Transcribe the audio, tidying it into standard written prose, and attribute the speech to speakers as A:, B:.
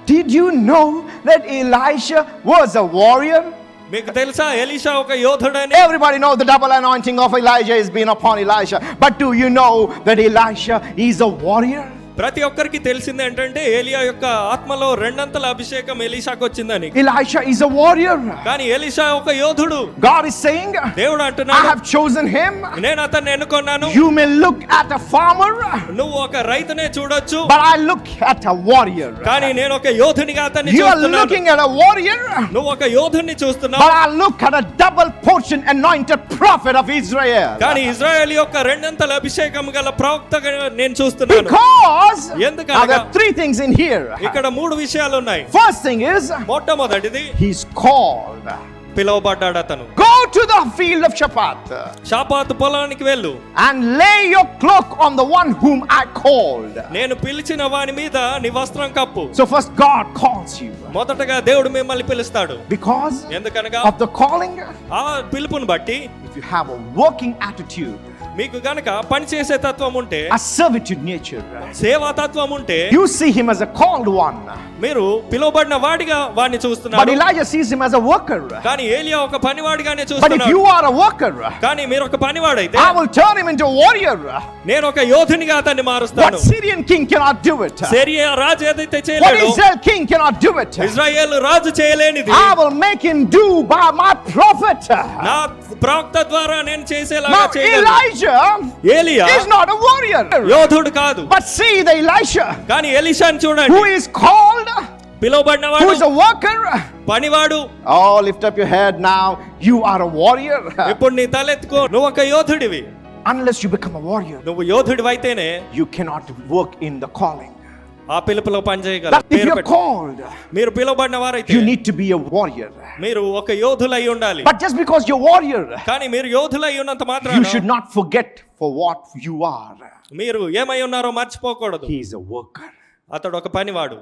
A: Did you know that Elisha was a warrior?
B: మీకు తెలుసా Elisha ఒక యోధుడని?
A: Everybody knows the double anointing of Elijah has been upon Elisha. But do you know that Elisha is a warrior?
B: ప్రతి ఒక్కరికి తెలిసింది ఏంటంటే ఏలియా యొక్క ఆత్మలో రెండంతల అభిషేకం ఎలీషాకు వచ్చిందని.
A: Elisha is a warrior.
B: కానీ ఎలీషా ఒక యోధుడు.
A: God is saying,
B: దేవుడు
A: I
B: అంటున్నాడు,
A: have chosen him.
B: నేను అతన్ని ఎన్నుకున్నాను.
A: You may look at a farmer,
B: నువ్వు ఒక రైతునే చూడొచ్చు,
A: but I look at a warrior.
B: కానీ నేను ఒక యోధునిగా అతన్ని
A: You are
B: చూస్తున్నాను.
A: looking at a warrior,
B: నువ్వు ఒక యోధుని చూస్తున్నావు,
A: but I look at a double portion anointed prophet of Israel.
B: కానీ ఇజ్రాయెల్ యొక్క రెండంతల అభిషేకం గల ప్రవక్తగా నేను చూస్తున్నాను.
A: Because
B: ఎందుకనగా
A: there are three things in here.
B: ఇక్కడ మూడు విషయాలు ఉన్నాయి.
A: First thing is,
B: మొట్టమొదటిది
A: he's called.
B: పిలువబడ్డాడు అతను.
A: Go to the field of Shaphat
B: షాపాతు పొలానికి వెళ్ళు,
A: and lay your cloak on the one whom I called.
B: నేను పిలిచిన వాని మీద నీ వస్త్రం cup.
A: So first God calls you.
B: మొదటగా దేవుడు మిమ్మల్ని పిలుస్తాడు.
A: Because
B: ఎందుకనగా
A: of the calling,
B: ఆ పిలుపుని బట్టి
A: if you have a working attitude,
B: మీకు గనక పని చేసే తత్వం ఉంటే,
A: a servitude nature,
B: సేవా తత్వం ఉంటే,
A: you see him as a called one.
B: మీరు పిలువబడిన వాడిగా వాడిని
A: But
B: చూస్తున్నారు.
A: Elijah sees him as a worker.
B: కానీ ఏలియా ఒక పనివాడిగానే
A: But if
B: చూస్తున్నాడు.
A: you are a worker,
B: కానీ మీరు ఒక పనివాడైతే
A: I will turn him into a warrior.
B: నేను ఒక యోధునిగా అతన్ని
A: What
B: మారుస్తాను.
A: Syrian king cannot do it.
B: Syria రాజు ఏదైతే
A: What
B: చేయలేడు,
A: Israel king cannot do it.
B: Israel రాజు చేయలేనిది
A: I will make him do by my prophet.
B: నా ప్రవక్త ద్వారా నేను చేసేలాగా
A: Now
B: చేయగలను.
A: Elijah
B: ఏలియా
A: is not a warrior.
B: యోధుడు కాదు,
A: But see the Elisha
B: కానీ ఎలీషాని
A: who
B: చూడండి,
A: is called,
B: పిలువబడినవాడు,
A: who is a worker.
B: పనివాడు.
A: Oh, lift up your head now. You are a warrior.
B: ఇప్పుడు నీ తలెత్తుకో, నువ్వు ఒక యోధుడివి.
A: Unless you become a warrior,
B: నువ్వు యోధుడివి అయితేనే
A: you cannot work in the calling.
B: ఆ పిలుపులో పని
A: But
B: చేయగలరు.
A: if
B: పేరు
A: you're
B: పెట్టు.
A: called,
B: మీరు పిలువబడిన వారైతే
A: you need to be a warrior.
B: మీరు ఒక యోధులై ఉండాలి.
A: But just because you're warrior,
B: కానీ మీరు యోధులై ఉన్నంత
A: you
B: మాత్రాన
A: should not forget for what you are.
B: మీరు ఏమై ఉన్నారో మర్చిపోకూడదు.
A: He is a worker.
B: అతడు ఒక పనివాడు.